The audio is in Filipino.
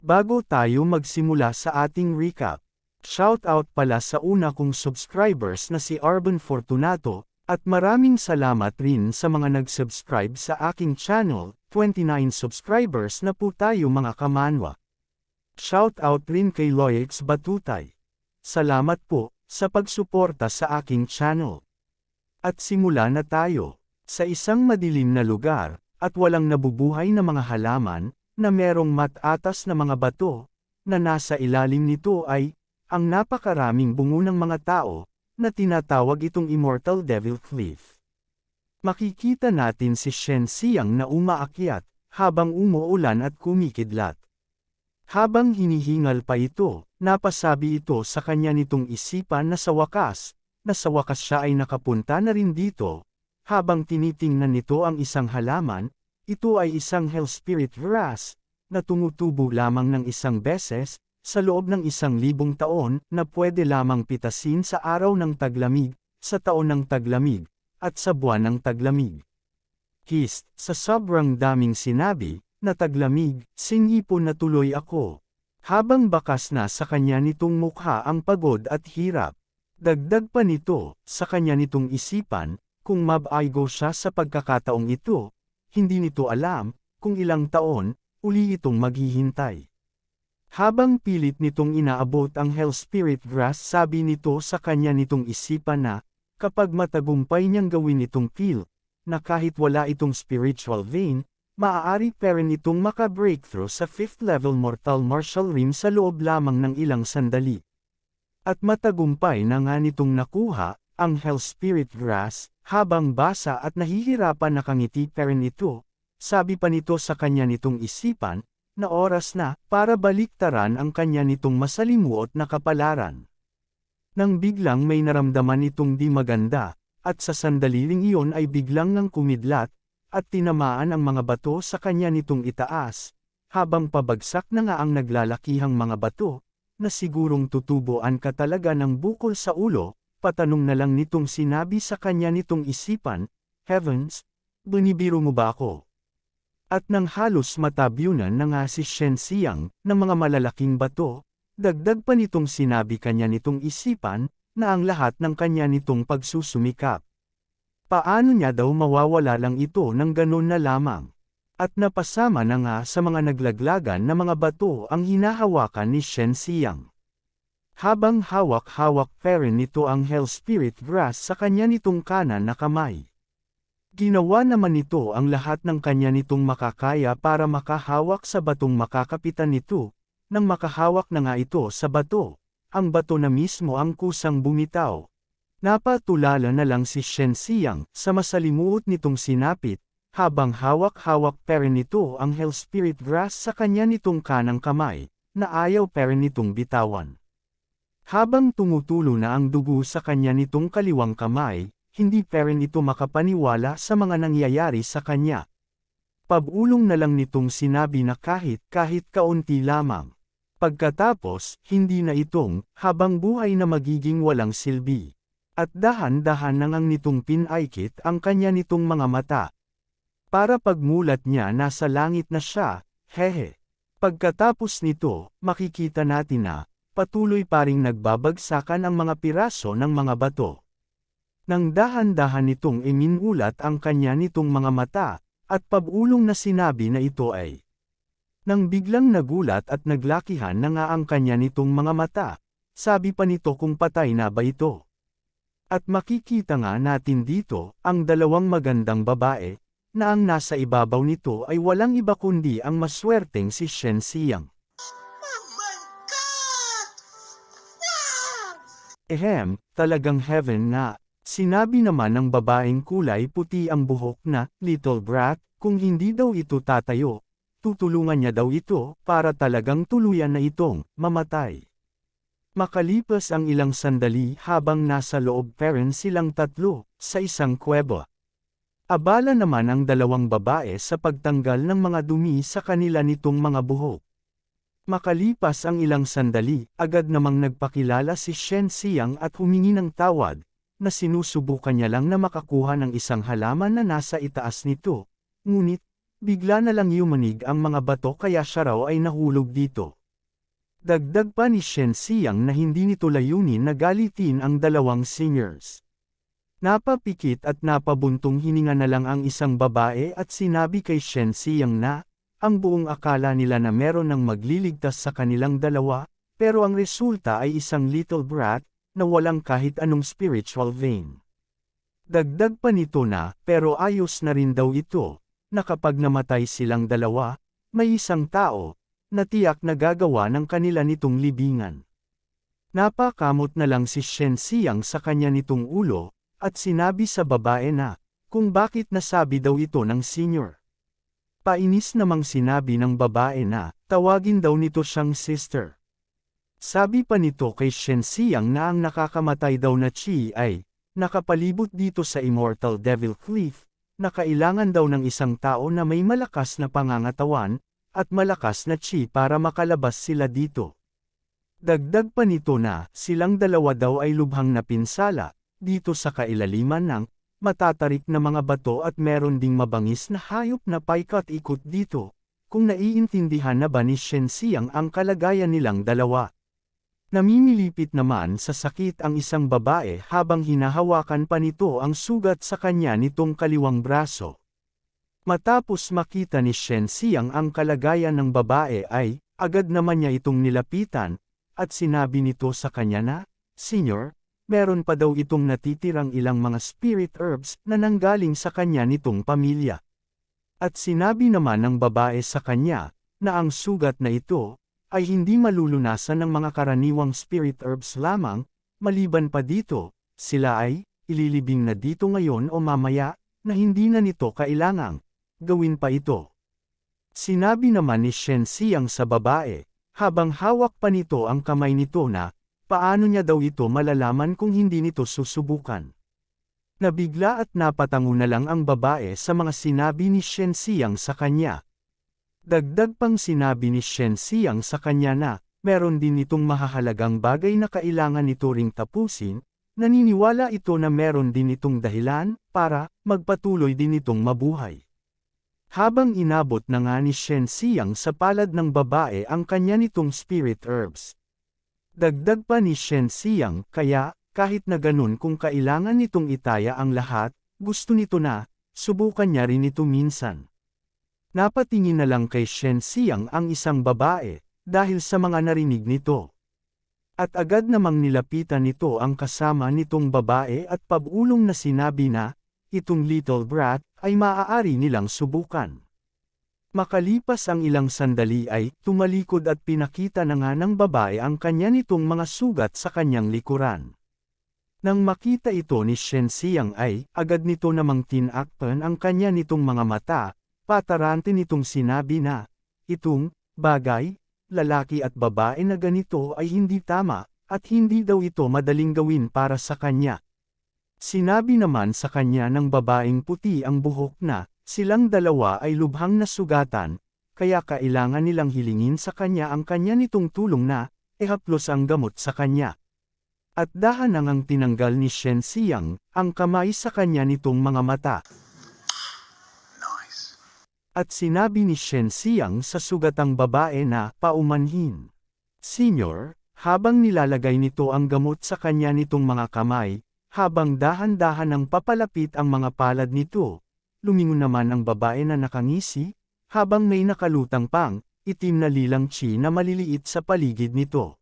Bago tayo magsimula sa ating recap, shoutout pala sa una kong subscribers na si Arban Fortunato, at maraming salamat rin sa mga nag-subscribe sa aking channel, 29 subscribers na po tayo mga kamanwa. Shoutout rin kay Loyex Batutay. Salamat po sa pagsuporta sa aking channel. At simula na tayo. Sa isang madilim na lugar, at walang nabubuhay na mga halaman, na merong matatas na mga bato, na nasa ilalim nito ay, ang napakaraming bungo ng mga tao, na tinatawag itong Immortal Devil Cliff. Makikita natin si Shen Xiang na umaakyat, habang umuulan at kumikidlat. Habang hinihingal pa ito, napasabi ito sa kanya nitong isipan na sa wakas siya ay nakapunta na rin dito. Habang tinitingnan nito ang isang halaman, ito ay isang Hell Spirit Grass, na tumutubo lamang ng isang beses, sa loob ng 1,000 taon, na pwede lamang pitasin sa araw ng taglamig, sa taon ng taglamig, at sa buwan ng taglamig. Hist, sa sobrang daming sinabi, na taglamig, singipon na tuloy ako. Habang bakas na sa kanya nitong mukha ang pagod at hirap. Dagdag pa nito, sa kanya nitong isipan, kung mabaigo siya sa pagkakataong ito, hindi nito alam, kung ilang taon, uli itong maghihintay. Habang pilit nitong inaabot ang Hell Spirit Grass, sabi nito sa kanya nitong isipan na, kapag matagumpay niyang gawin itong feel, na kahit wala itong spiritual vein, maaari pa rin itong maka-breakthrough sa 5th level mortal martial rim sa loob lamang ng ilang sandali. At matagumpay na nga nitong nakuha, ang Hell Spirit Grass, habang basa at nahihirapan na kangiti pa rin ito, sabi pa nito sa kanya nitong isipan, na oras na, para baliktaran ang kanya nitong masalimuot na kapalaran. Nang biglang may naramdaman itong di maganda, at sa sandaliling iyon ay biglang ngang kumidlat, at tinamaan ang mga bato sa kanya nitong itaas, habang pabagsak na nga ang naglalakihang mga bato, na sigurong tutubuan ka talaga ng bukol sa ulo. Patanong na lang nitong sinabi sa kanya nitong isipan, Heavens, binibiro mo ba ako? At nang halos matabyunan na nga si Shen Xiang, ng mga malalaking bato, dagdag pa nitong sinabi kanya nitong isipan, na ang lahat ng kanya nitong pagsusumikap. Paano niya daw mawawala lang ito ng ganon na lamang? At napasama na nga sa mga naglaglagan na mga bato ang hinahawakan ni Shen Xiang. Habang hawak-hawak pa rin nito ang Hell Spirit Grass sa kanya nitong kanan na kamay. Ginawa naman nito ang lahat ng kanya nitong makakaya para makahawak sa batong makakapitan nito, nang makahawak na nga ito sa bato, ang bato na mismo ang kusang bumitaw. Napatulala na lang si Shen Xiang sa masalimuot nitong sinapit, habang hawak-hawak pa rin nito ang Hell Spirit Grass sa kanya nitong kanang kamay, na ayaw pa rin nitong bitawan. Habang tumutulo na ang dugo sa kanya nitong kaliwang kamay, hindi pa rin ito makapaniwala sa mga nangyayari sa kanya. Pabulong na lang nitong sinabi na kahit kaunti lamang. Pagkatapos, hindi na itong, habang buhay na magiging walang silbi. At dahan-dahan na ngang nitong pinaikit ang kanya nitong mga mata. Para pagmulat niya nasa langit na siya, hehe. Pagkatapos nito, makikita natin na, patuloy pa ring nagbabagsakan ang mga piraso ng mga bato. Nang dahan-dahan nitong iminulat ang kanya nitong mga mata, at pabulong na sinabi na ito ay. Nang biglang nagulat at naglakihan na nga ang kanya nitong mga mata, sabi pa nito kung patay na ba ito. At makikita nga natin dito, ang dalawang magandang babae, na ang nasa ibabaw nito ay walang iba kundi ang maswerteng si Shen Xiang. Talagang heaven nga. Sinabi naman ng babaeng kulay puti ang buhok na, little brat, kung hindi daw ito tatayo, tutulungan niya daw ito, para talagang tuluyan na itong, mamatay. Makalipas ang ilang sandali habang nasa loob pa rin silang tatlo, sa isang kuweba. Abala naman ang dalawang babae sa pagtanggal ng mga dumi sa kanila nitong mga buhok. Makalipas ang ilang sandali, agad namang nagpakilala si Shen Xiang at humingi ng tawad, na sinusubukan niya lang na makakuha ng isang halaman na nasa itaas nito, ngunit, bigla na lang yumanig ang mga bato kaya siya raw ay nahulog dito. Dagdag pa ni Shen Xiang na hindi nito layunin na galitin ang dalawang singers. Napapikit at napabuntong hininga na lang ang isang babae at sinabi kay Shen Xiang na, ang buong akala nila na meron ng magliligtas sa kanilang dalawa, pero ang resulta ay isang little brat, na walang kahit anong spiritual vein. Dagdag pa nito na, pero ayos na rin daw ito, na kapag namatay silang dalawa, may isang tao, na tiyak na gagawa ng kanila nitong libingan. Napakamot na lang si Shen Xiang sa kanya nitong ulo, at sinabi sa babae na, kung bakit nasabi daw ito ng senior. Painis namang sinabi ng babae na, tawagin daw nito siyang sister. Sabi pa nito kay Shen Xiang na ang nakakamatay daw na chi ay, nakapalibot dito sa Immortal Devil Cliff, na kailangan daw ng isang tao na may malakas na pangangatawan, at malakas na chi para makalabas sila dito. Dagdag pa nito na, silang dalawa daw ay lubhang napinsala, dito sa kailaliman ng, matatarik na mga bato at meron ding mabangis na hayop na paikat-ikot dito, kung naiintindihan na ba ni Shen Xiang ang kalagayan nilang dalawa. Namimilipit naman sa sakit ang isang babae habang hinahawakan pa nito ang sugat sa kanya nitong kaliwang braso. Matapos makita ni Shen Xiang ang kalagayan ng babae ay, agad naman niya itong nilapitan, at sinabi nito sa kanya na, Senior, meron pa daw itong natitirang ilang mga spirit herbs na nanggaling sa kanya nitong pamilya. At sinabi naman ng babae sa kanya, na ang sugat na ito, ay hindi malulunasan ng mga karaniwang spirit herbs lamang, maliban pa dito, sila ay, ililibing na dito ngayon o mamaya, na hindi na nito kailangang gawin pa ito. Sinabi naman ni Shen Xiang sa babae, habang hawak pa nito ang kamay nito na, paano niya daw ito malalaman kung hindi nito susubukan. Nabigla at napatango na lang ang babae sa mga sinabi ni Shen Xiang sa kanya. Dagdag pang sinabi ni Shen Xiang sa kanya na, meron din itong mahahalagang bagay na kailangan nito ring tapusin, naniniwala ito na meron din itong dahilan, para, magpatuloy din itong mabuhay. Habang inabot na nga ni Shen Xiang sa palad ng babae ang kanya nitong spirit herbs. Dagdag pa ni Shen Xiang, kaya, kahit na ganun kung kailangan nitong itaya ang lahat, gusto nito na, subukan niya rin ito minsan. Napatingin na lang kay Shen Xiang ang isang babae, dahil sa mga narinig nito. At agad namang nilapitan nito ang kasama nitong babae at pabulong na sinabi na, itong little brat, ay maaari nilang subukan. Makalipas ang ilang sandali ay, tumalikod at pinakita na nga ng babae ang kanya nitong mga sugat sa kanyang likuran. Nang makita ito ni Shen Xiang ay, agad nito namang tinakpan ang kanya nitong mga mata, patarante nitong sinabi na, itong, bagay, lalaki at babae na ganito ay hindi tama, at hindi daw ito madaling gawin para sa kanya. Sinabi naman sa kanya ng babaeng puti ang buhok na, silang dalawa ay lubhang nasugatan, kaya kailangan nilang hilingin sa kanya ang kanya nitong tulong na, ihaplos ang gamot sa kanya. At dahan-ang tinanggal ni Shen Xiang, ang kamay sa kanya nitong mga mata. At sinabi ni Shen Xiang sa sugatang babae na, paumanhin. Senior, habang nilalagay nito ang gamot sa kanya nitong mga kamay, habang dahan-dahan ang papalapit ang mga palad nito, lumingon naman ang babae na nakangisi, habang may nakalutang pang, itim na lilang chi na maliliit sa paligid nito.